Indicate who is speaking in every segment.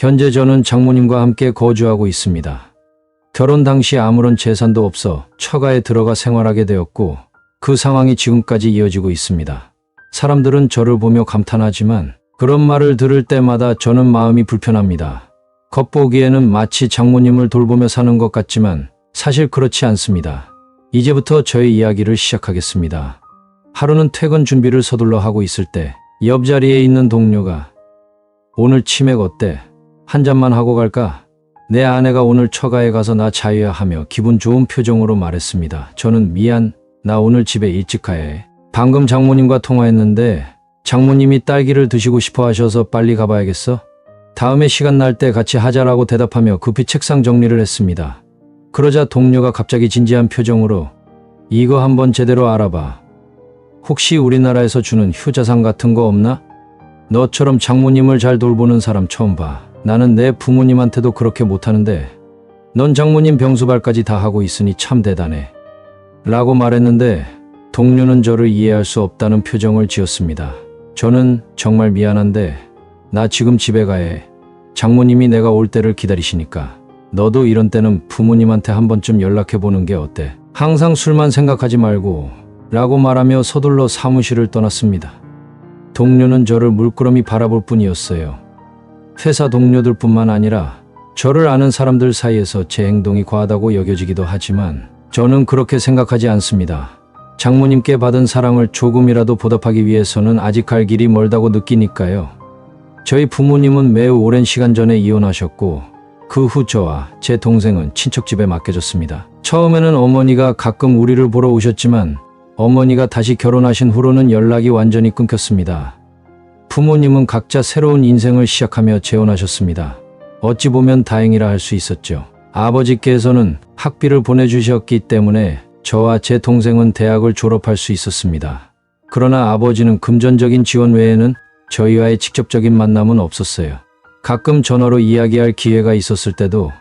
Speaker 1: 현재 저는 장모님과 함께 거주하고 있습니다. 결혼 당시 아무런 재산도 없어 처가에 들어가 생활하게 되었고 그 상황이 지금까지 이어지고 있습니다. 사람들은 저를 보며 감탄하지만 그런 말을 들을 때마다 저는 마음이 불편합니다. 겉보기에는 마치 장모님을 돌보며 사는 것 같지만 사실 그렇지 않습니다. 이제부터 저의 이야기를 시작하겠습니다. 하루는 퇴근 준비를 서둘러 하고 있을 때 옆자리에 있는 동료가 오늘 치맥 어때? 한 잔만 하고 갈까? 내 아내가 오늘 처가에 가서 나 자유야 하며 기분 좋은 표정으로 말했습니다. 저는 미안, 나 오늘 집에 일찍 가야 해. 방금 장모님과 통화했는데 장모님이 딸기를 드시고 싶어 하셔서 빨리 가봐야겠어? 다음에 시간 날 때 같이 하자라고 대답하며 급히 책상 정리를 했습니다. 그러자 동료가 갑자기 진지한 표정으로 이거 한번 제대로 알아봐. 혹시 우리나라에서 주는 효자상 같은 거 없나? 너처럼 장모님을 잘 돌보는 사람 처음 봐. 나는 내 부모님한테도 그렇게 못하는데 넌 장모님 병수발까지 다 하고 있으니 참 대단해. 라고 말했는데 동료는 저를 이해할 수 없다는 표정을 지었습니다. 저는 정말 미안한데 나 지금 집에 가야 해. 장모님이 내가 올 때를 기다리시니까. 너도 이런 때는 부모님한테 한 번쯤 연락해보는 게 어때? 항상 술만 생각하지 말고 라고 말하며 서둘러 사무실을 떠났습니다. 동료는 저를 물끄러미 바라볼 뿐이었어요. 회사 동료들 뿐만 아니라 저를 아는 사람들 사이에서 제 행동이 과하다고 여겨지기도 하지만 저는 그렇게 생각하지 않습니다. 장모님께 받은 사랑을 조금이라도 보답하기 위해서는 아직 갈 길이 멀다고 느끼니까요. 저희 부모님은 매우 오랜 시간 전에 이혼하셨고 그 후 저와 제 동생은 친척집에 맡겨졌습니다. 처음에는 어머니가 가끔 우리를 보러 오셨지만 어머니가 다시 결혼하신 후로는 연락이 완전히 끊겼습니다. 부모님은 각자 새로운 인생을 시작하며 재혼하셨습니다. 어찌 보면 다행이라 할 수 있었죠. 아버지께서는 학비를 보내주셨기 때문에 저와 제 동생은 대학을 졸업할 수 있었습니다. 그러나 아버지는 금전적인 지원 외에는 저희와의 직접적인 만남은 없었어요. 가끔 전화로 이야기할 기회가 있었을 때도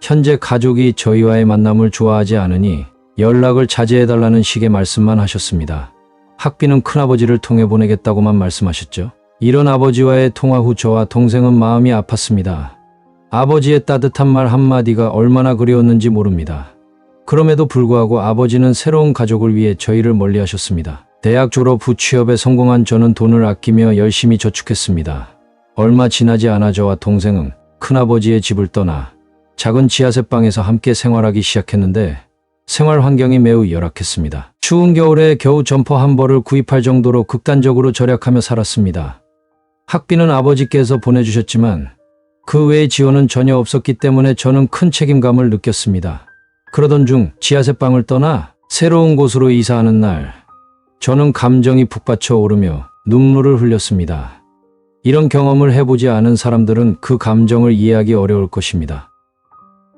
Speaker 1: 현재 가족이 저희와의 만남을 좋아하지 않으니 연락을 자제해달라는 식의 말씀만 하셨습니다. 학비는 큰아버지를 통해 보내겠다고만 말씀하셨죠. 이런 아버지와의 통화 후 저와 동생은 마음이 아팠습니다. 아버지의 따뜻한 말 한마디가 얼마나 그리웠는지 모릅니다. 그럼에도 불구하고 아버지는 새로운 가족을 위해 저희를 멀리하셨습니다. 대학 졸업 후 취업에 성공한 저는 돈을 아끼며 열심히 저축했습니다. 얼마 지나지 않아 저와 동생은 큰아버지의 집을 떠나 작은 지하셋방에서 함께 생활하기 시작했는데 생활 환경이 매우 열악했습니다. 추운 겨울에 겨우 점퍼 한 벌을 구입할 정도로 극단적으로 절약하며 살았습니다. 학비는 아버지께서 보내주셨지만 그 외의 지원은 전혀 없었기 때문에 저는 큰 책임감을 느꼈습니다. 그러던 중 지하셋방을 떠나 새로운 곳으로 이사하는 날 저는 감정이 북받쳐 오르며 눈물을 흘렸습니다. 이런 경험을 해보지 않은 사람들은 그 감정을 이해하기 어려울 것입니다.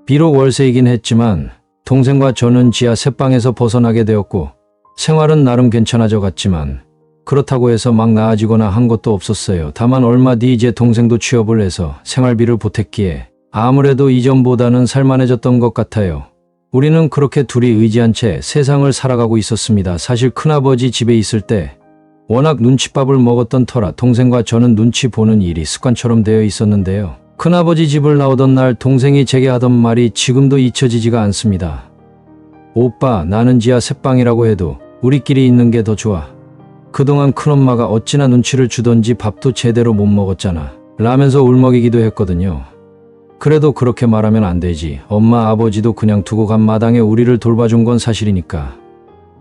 Speaker 1: 비록 월세이긴 했지만 동생과 저는 지하 셋방에서 벗어나게 되었고 생활은 나름 괜찮아져 갔지만 그렇다고 해서 막 나아지거나 한 것도 없었어요. 다만 얼마 뒤 제 동생도 취업을 해서 생활비를 보탰기에 아무래도 이전보다는 살만해졌던 것 같아요. 우리는 그렇게 둘이 의지한 채 세상을 살아가고 있었습니다. 사실 큰아버지 집에 있을 때 워낙 눈칫밥을 먹었던 터라 동생과 저는 눈치 보는 일이 습관처럼 되어 있었는데요. 큰아버지 집을 나오던 날 동생이 제게 하던 말이 지금도 잊혀지지가 않습니다. 오빠, 나는 지하 셋방이라고 해도 우리끼리 있는 게 더 좋아. 그동안 큰엄마가 어찌나 눈치를 주던지 밥도 제대로 못 먹었잖아. 라면서 울먹이기도 했거든요. 그래도 그렇게 말하면 안 되지. 엄마 아버지도 그냥 두고 간 마당에 우리를 돌봐준 건 사실이니까.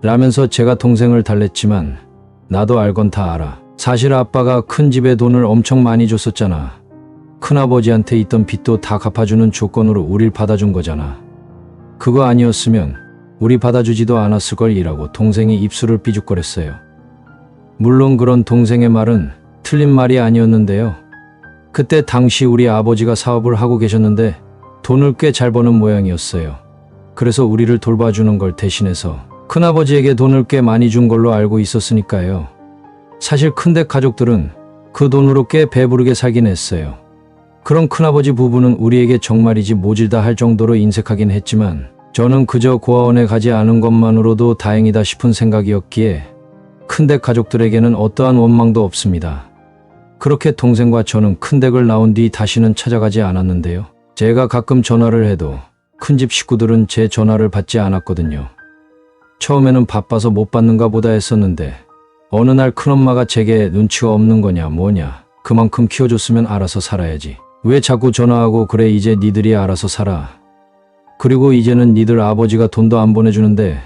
Speaker 1: 라면서 제가 동생을 달랬지만 나도 알건 다 알아. 사실 아빠가 큰 집에 돈을 엄청 많이 줬었잖아. 큰아버지한테 있던 빚도 다 갚아주는 조건으로 우릴 받아준 거잖아. 그거 아니었으면 우리 받아주지도 않았을 걸 이라고 동생이 입술을 삐죽거렸어요. 물론 그런 동생의 말은 틀린 말이 아니었는데요. 그때 당시 우리 아버지가 사업을 하고 계셨는데 돈을 꽤 잘 버는 모양이었어요. 그래서 우리를 돌봐주는 걸 대신해서 큰아버지에게 돈을 꽤 많이 준 걸로 알고 있었으니까요. 사실 큰댁 가족들은 그 돈으로 꽤 배부르게 살긴 했어요. 그런 큰아버지 부부는 우리에게 정말이지 모질다 할 정도로 인색하긴 했지만 저는 그저 고아원에 가지 않은 것만으로도 다행이다 싶은 생각이었기에 큰댁 가족들에게는 어떠한 원망도 없습니다. 그렇게 동생과 저는 큰 댁을 나온 뒤 다시는 찾아가지 않았는데요. 제가 가끔 전화를 해도 큰집 식구들은 제 전화를 받지 않았거든요. 처음에는 바빠서 못 받는가 보다 했었는데 어느 날 큰엄마가 제게 눈치가 없는 거냐 뭐냐, 그만큼 키워줬으면 알아서 살아야지, 왜 자꾸 전화하고 그래, 이제 니들이 알아서 살아, 그리고 이제는 니들 아버지가 돈도 안 보내주는데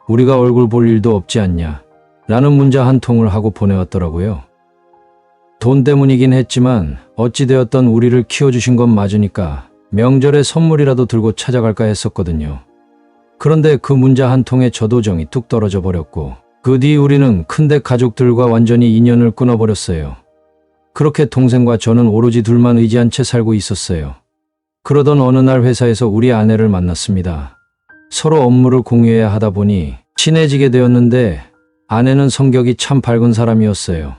Speaker 1: 우리가 얼굴 볼 일도 없지 않냐, 라는 문자 한 통을 하고 보내왔더라고요. 돈 때문이긴 했지만 어찌되었던 우리를 키워주신 건 맞으니까 명절에 선물이라도 들고 찾아갈까 했었거든요. 그런데 그 문자 한 통에 저도 정이 뚝 떨어져 버렸고 그 뒤 우리는 큰댁 가족들과 완전히 인연을 끊어버렸어요. 그렇게 동생과 저는 오로지 둘만 의지한 채 살고 있었어요. 그러던 어느 날 회사에서 우리 아내를 만났습니다. 서로 업무를 공유해야 하다 보니 친해지게 되었는데 아내는 성격이 참 밝은 사람이었어요.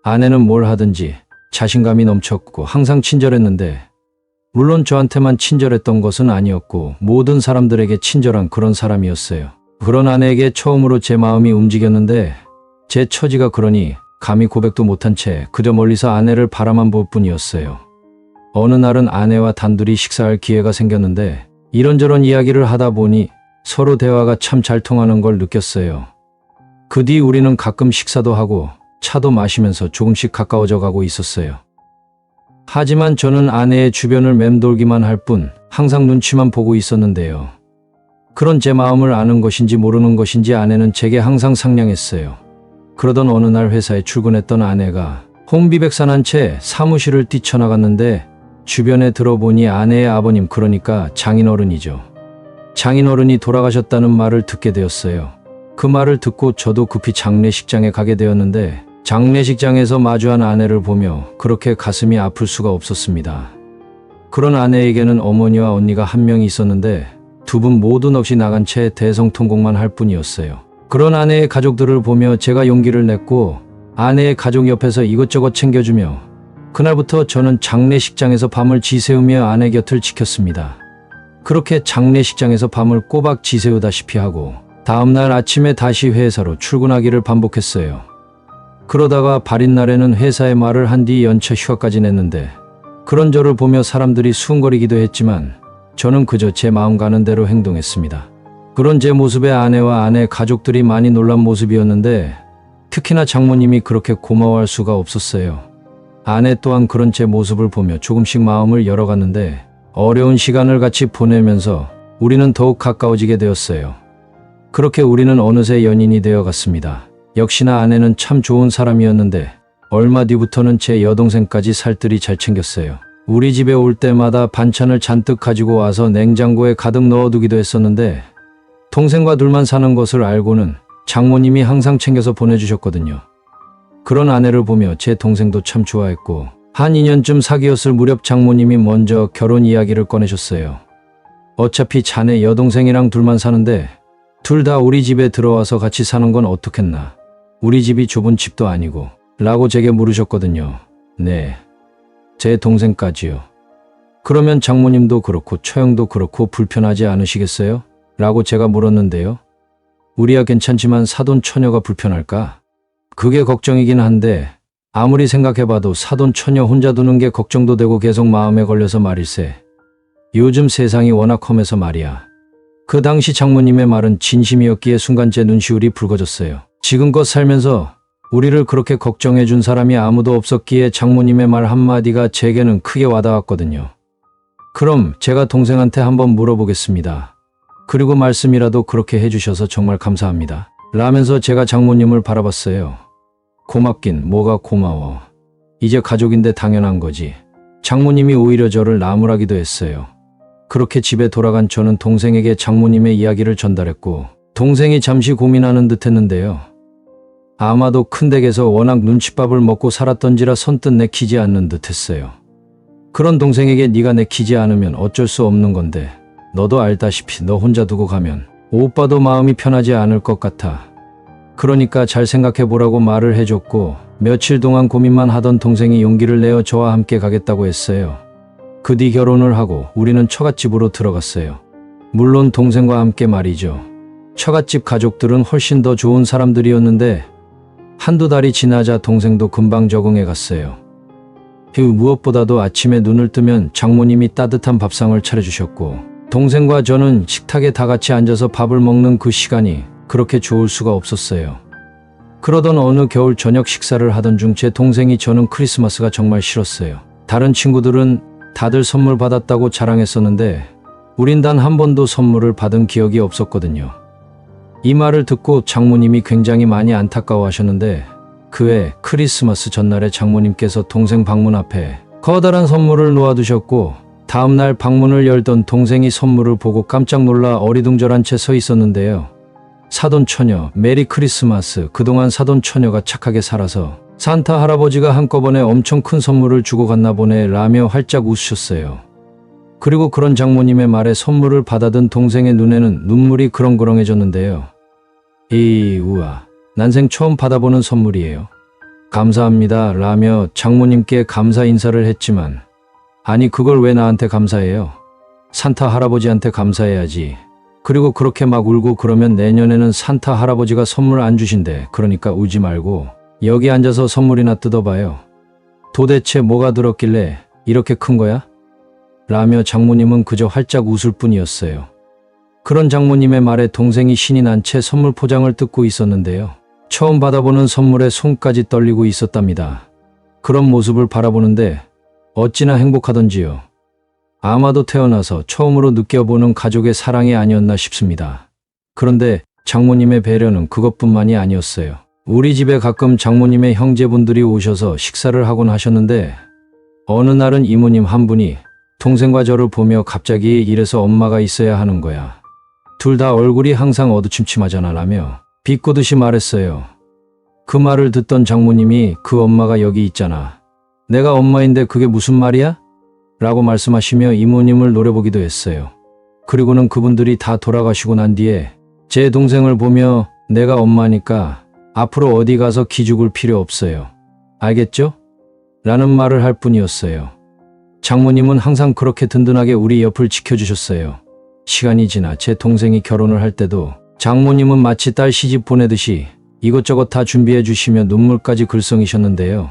Speaker 1: 아내는 뭘 하든지 자신감이 넘쳤고 항상 친절했는데, 물론 저한테만 친절했던 것은 아니었고 모든 사람들에게 친절한 그런 사람이었어요. 그런 아내에게 처음으로 제 마음이 움직였는데 제 처지가 그러니 감히 고백도 못한 채 그저 멀리서 아내를 바라만 볼 뿐이었어요. 어느 날은 아내와 단둘이 식사할 기회가 생겼는데 이런저런 이야기를 하다 보니 서로 대화가 참 잘 통하는 걸 느꼈어요. 그 뒤 우리는 가끔 식사도 하고 차도 마시면서 조금씩 가까워져 가고 있었어요. 하지만 저는 아내의 주변을 맴돌기만 할 뿐 항상 눈치만 보고 있었는데요. 그런 제 마음을 아는 것인지 모르는 것인지 아내는 제게 항상 상냥했어요. 그러던 어느 날 회사에 출근했던 아내가 혼비백산한 채 사무실을 뛰쳐나갔는데 주변에 들어보니 아내의 아버님, 그러니까 장인어른이죠. 장인어른이 돌아가셨다는 말을 듣게 되었어요. 그 말을 듣고 저도 급히 장례식장에 가게 되었는데 장례식장에서 마주한 아내를 보며 그렇게 가슴이 아플 수가 없었습니다. 그런 아내에게는 어머니와 언니가 한 명이 있었는데 두 분 모두 넋이 나간 채 대성통곡만 할 뿐이었어요. 그런 아내의 가족들을 보며 제가 용기를 냈고 아내의 가족 옆에서 이것저것 챙겨주며 그날부터 저는 장례식장에서 밤을 지새우며 아내 곁을 지켰습니다. 그렇게 장례식장에서 밤을 꼬박 지새우다시피 하고 다음날 아침에 다시 회사로 출근하기를 반복했어요. 그러다가 발인 날에는 회사에 말을 한 뒤 연차 휴가까지 냈는데 그런 저를 보며 사람들이 수군거리기도 했지만 저는 그저 제 마음 가는 대로 행동했습니다. 그런 제 모습에 아내와 아내 가족들이 많이 놀란 모습이었는데 특히나 장모님이 그렇게 고마워할 수가 없었어요. 아내 또한 그런 제 모습을 보며 조금씩 마음을 열어갔는데 어려운 시간을 같이 보내면서 우리는 더욱 가까워지게 되었어요. 그렇게 우리는 어느새 연인이 되어갔습니다. 역시나 아내는 참 좋은 사람이었는데 얼마 뒤부터는 제 여동생까지 살뜰히 잘 챙겼어요. 우리 집에 올 때마다 반찬을 잔뜩 가지고 와서 냉장고에 가득 넣어두기도 했었는데 동생과 둘만 사는 것을 알고는 장모님이 항상 챙겨서 보내주셨거든요. 그런 아내를 보며 제 동생도 참 좋아했고 한 2년쯤 사귀었을 무렵 장모님이 먼저 결혼 이야기를 꺼내셨어요. 어차피 자네 여동생이랑 둘만 사는데 둘 다 우리 집에 들어와서 같이 사는 건 어떻겠나. 우리 집이 좁은 집도 아니고 라고 제게 물으셨거든요. 네, 제 동생까지요. 그러면 장모님도 그렇고 처형도 그렇고 불편하지 않으시겠어요? 라고 제가 물었는데요. 우리야 괜찮지만 사돈 처녀가 불편할까? 그게 걱정이긴 한데 아무리 생각해봐도 사돈 처녀 혼자 두는 게 걱정도 되고 계속 마음에 걸려서 말일세. 요즘 세상이 워낙 험해서 말이야. 그 당시 장모님의 말은 진심이었기에 순간 제 눈시울이 붉어졌어요. 지금껏 살면서 우리를 그렇게 걱정해준 사람이 아무도 없었기에 장모님의 말 한마디가 제게는 크게 와닿았거든요. 그럼 제가 동생한테 한번 물어보겠습니다. 그리고 말씀이라도 그렇게 해주셔서 정말 감사합니다. 라면서 제가 장모님을 바라봤어요. 고맙긴 뭐가 고마워. 이제 가족인데 당연한 거지. 장모님이 오히려 저를 나무라기도 했어요. 그렇게 집에 돌아간 저는 동생에게 장모님의 이야기를 전달했고 동생이 잠시 고민하는 듯 했는데요. 아마도 큰 댁에서 워낙 눈칫밥을 먹고 살았던지라 선뜻 내키지 않는 듯 했어요. 그런 동생에게 네가 내키지 않으면 어쩔 수 없는 건데 너도 알다시피 너 혼자 두고 가면 오빠도 마음이 편하지 않을 것 같아. 그러니까 잘 생각해보라고 말을 해줬고 며칠 동안 고민만 하던 동생이 용기를 내어 저와 함께 가겠다고 했어요. 그 뒤 결혼을 하고 우리는 처갓집으로 들어갔어요. 물론 동생과 함께 말이죠. 처갓집 가족들은 훨씬 더 좋은 사람들이었는데 한두 달이 지나자 동생도 금방 적응해 갔어요. 그 무엇보다도 아침에 눈을 뜨면 장모님이 따뜻한 밥상을 차려주셨고 동생과 저는 식탁에 다 같이 앉아서 밥을 먹는 그 시간이 그렇게 좋을 수가 없었어요. 그러던 어느 겨울 저녁 식사를 하던 중 제 동생이 저는 크리스마스가 정말 싫었어요. 다른 친구들은 다들 선물 받았다고 자랑했었는데 우린 단 한 번도 선물을 받은 기억이 없었거든요. 이 말을 듣고 장모님이 굉장히 많이 안타까워하셨는데 그해 크리스마스 전날에 장모님께서 동생 방문 앞에 커다란 선물을 놓아두셨고 다음날 방문을 열던 동생이 선물을 보고 깜짝 놀라 어리둥절한 채 서 있었는데요. 사돈 처녀, 메리 크리스마스. 그동안 사돈 처녀가 착하게 살아서 산타 할아버지가 한꺼번에 엄청 큰 선물을 주고 갔나 보네 라며 활짝 웃으셨어요. 그리고 그런 장모님의 말에 선물을 받아든 동생의 눈에는 눈물이 그렁그렁해졌는데요. 우와, 난생 처음 받아보는 선물이에요. 감사합니다 라며 장모님께 감사 인사를 했지만 아니 그걸 왜 나한테 감사해요? 산타 할아버지한테 감사해야지. 그리고 그렇게 막 울고 그러면 내년에는 산타 할아버지가 선물 안 주신대. 그러니까 울지 말고 여기 앉아서 선물이나 뜯어봐요. 도대체 뭐가 들었길래 이렇게 큰 거야? 라며 장모님은 그저 활짝 웃을 뿐이었어요. 그런 장모님의 말에 동생이 신이 난 채 선물 포장을 뜯고 있었는데요. 처음 받아보는 선물에 손까지 떨리고 있었답니다. 그런 모습을 바라보는데 어찌나 행복하던지요. 아마도 태어나서 처음으로 느껴보는 가족의 사랑이 아니었나 싶습니다. 그런데 장모님의 배려는 그것뿐만이 아니었어요. 우리 집에 가끔 장모님의 형제분들이 오셔서 식사를 하곤 하셨는데 어느 날은 이모님 한 분이 동생과 저를 보며 갑자기 이래서 엄마가 있어야 하는 거야. 둘 다 얼굴이 항상 어두침침하잖아 라며 비꼬듯이 말했어요. 그 말을 듣던 장모님이 그 엄마가 여기 있잖아. 내가 엄마인데 그게 무슨 말이야? 라고 말씀하시며 이모님을 노려보기도 했어요. 그리고는 그분들이 다 돌아가시고 난 뒤에 제 동생을 보며 내가 엄마니까 앞으로 어디 가서 기죽을 필요 없어요. 알겠죠? 라는 말을 할 뿐이었어요. 장모님은 항상 그렇게 든든하게 우리 옆을 지켜주셨어요. 시간이 지나 제 동생이 결혼을 할 때도 장모님은 마치 딸 시집 보내듯이 이것저것 다 준비해 주시며 눈물까지 글썽이셨는데요.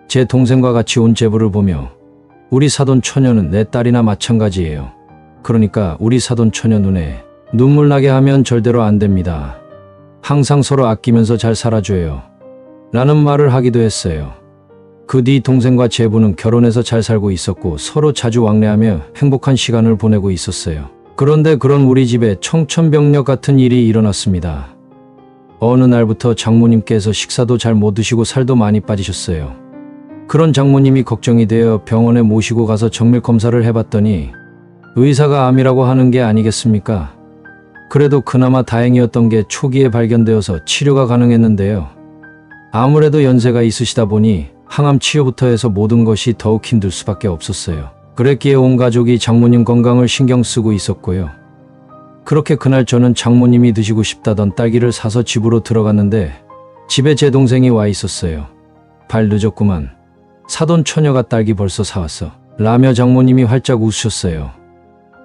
Speaker 1: 제 동생과 같이 온 제부를 보며 우리 사돈 처녀는 내 딸이나 마찬가지예요. 그러니까 우리 사돈 처녀 눈에 눈물 나게 하면 절대로 안 됩니다. 항상 서로 아끼면서 잘 살아줘요. 라는 말을 하기도 했어요. 그 뒤 동생과 제부는 결혼해서 잘 살고 있었고 서로 자주 왕래하며 행복한 시간을 보내고 있었어요. 그런데 그런 우리 집에 청천벽력 같은 일이 일어났습니다. 어느 날부터 장모님께서 식사도 잘 못 드시고 살도 많이 빠지셨어요. 그런 장모님이 걱정이 되어 병원에 모시고 가서 정밀 검사를 해봤더니 의사가 암이라고 하는 게 아니겠습니까? 그래도 그나마 다행이었던 게 초기에 발견되어서 치료가 가능했는데요. 아무래도 연세가 있으시다 보니 항암 치료부터 해서 모든 것이 더욱 힘들 수밖에 없었어요. 그랬기에 온 가족이 장모님 건강을 신경 쓰고 있었고요. 그렇게 그날 저는 장모님이 드시고 싶다던 딸기를 사서 집으로 들어갔는데 집에 제 동생이 와 있었어요. 발 늦었구만. 사돈 처녀가 딸기 벌써 사왔어. 라며 장모님이 활짝 웃으셨어요.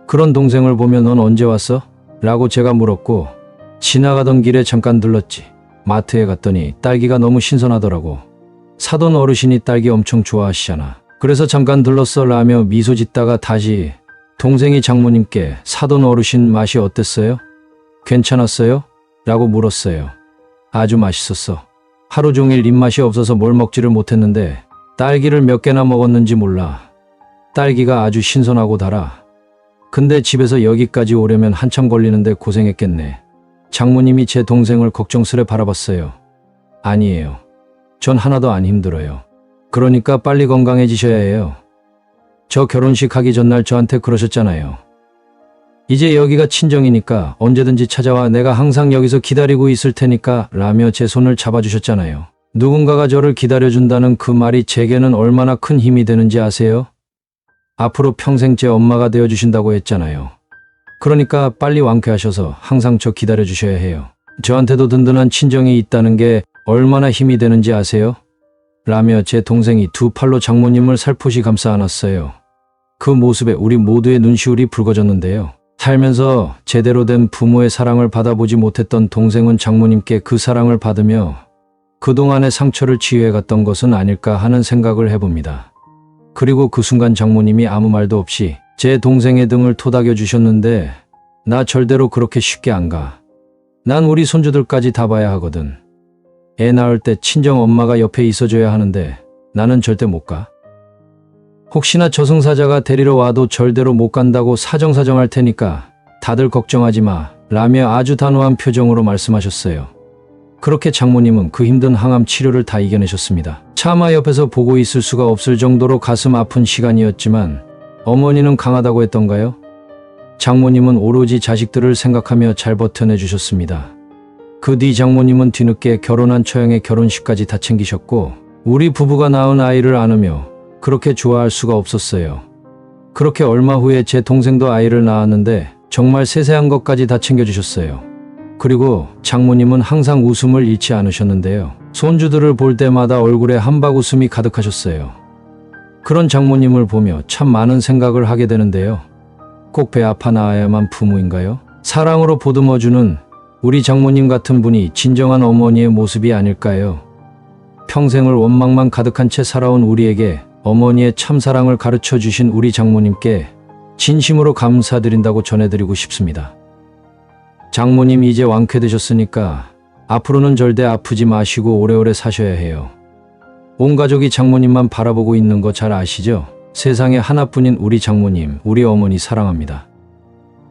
Speaker 1: 그런 동생을 보며 넌 언제 왔어? 라고 제가 물었고 지나가던 길에 잠깐 들렀지. 마트에 갔더니 딸기가 너무 신선하더라고. 사돈 어르신이 딸기 엄청 좋아하시잖아. 그래서 잠깐 들렀어 라며 미소 짓다가 다시 동생이 장모님께 사돈 어르신 맛이 어땠어요? 괜찮았어요? 라고 물었어요. 아주 맛있었어. 하루 종일 입맛이 없어서 뭘 먹지를 못했는데 딸기를 몇 개나 먹었는지 몰라. 딸기가 아주 신선하고 달아. 근데 집에서 여기까지 오려면 한참 걸리는데 고생했겠네. 장모님이 제 동생을 걱정스레 바라봤어요. 아니에요. 전 하나도 안 힘들어요. 그러니까 빨리 건강해지셔야 해요. 저 결혼식 하기 전날 저한테 그러셨잖아요. 이제 여기가 친정이니까 언제든지 찾아와 내가 항상 여기서 기다리고 있을 테니까 라며 제 손을 잡아주셨잖아요. 누군가가 저를 기다려준다는 그 말이 제게는 얼마나 큰 힘이 되는지 아세요? 앞으로 평생 제 엄마가 되어주신다고 했잖아요. 그러니까 빨리 완쾌하셔서 항상 저 기다려주셔야 해요. 저한테도 든든한 친정이 있다는 게 얼마나 힘이 되는지 아세요? 라며 제 동생이 두 팔로 장모님을 살포시 감싸 안았어요. 그 모습에 우리 모두의 눈시울이 붉어졌는데요. 살면서 제대로 된 부모의 사랑을 받아보지 못했던 동생은 장모님께 그 사랑을 받으며 그동안의 상처를 치유해갔던 것은 아닐까 하는 생각을 해봅니다. 그리고 그 순간 장모님이 아무 말도 없이 제 동생의 등을 토닥여 주셨는데 나 절대로 그렇게 쉽게 안 가. 난 우리 손주들까지 다 봐야 하거든. 애 낳을 때 친정 엄마가 옆에 있어줘야 하는데 나는 절대 못 가. 혹시나 저승사자가 데리러 와도 절대로 못 간다고 사정사정할 테니까 다들 걱정하지 마 라며 아주 단호한 표정으로 말씀하셨어요. 그렇게 장모님은 그 힘든 항암 치료를 다 이겨내셨습니다. 차마 옆에서 보고 있을 수가 없을 정도로 가슴 아픈 시간이었지만 어머니는 강하다고 했던가요? 장모님은 오로지 자식들을 생각하며 잘 버텨내 주셨습니다. 그 뒤 장모님은 뒤늦게 결혼한 처형의 결혼식까지 다 챙기셨고 우리 부부가 낳은 아이를 안으며 그렇게 좋아할 수가 없었어요. 그렇게 얼마 후에 제 동생도 아이를 낳았는데 정말 세세한 것까지 다 챙겨주셨어요. 그리고 장모님은 항상 웃음을 잃지 않으셨는데요. 손주들을 볼 때마다 얼굴에 한박 웃음이 가득하셨어요. 그런 장모님을 보며 참 많은 생각을 하게 되는데요. 꼭 배 아파 낳아야만 부모인가요? 사랑으로 보듬어주는 우리 장모님 같은 분이 진정한 어머니의 모습이 아닐까요? 평생을 원망만 가득한 채 살아온 우리에게 어머니의 참사랑을 가르쳐 주신 우리 장모님께 진심으로 감사드린다고 전해드리고 싶습니다. 장모님 이제 완쾌되셨으니까 앞으로는 절대 아프지 마시고 오래오래 사셔야 해요. 온 가족이 장모님만 바라보고 있는 거 잘 아시죠? 세상에 하나뿐인 우리 장모님, 우리 어머니 사랑합니다.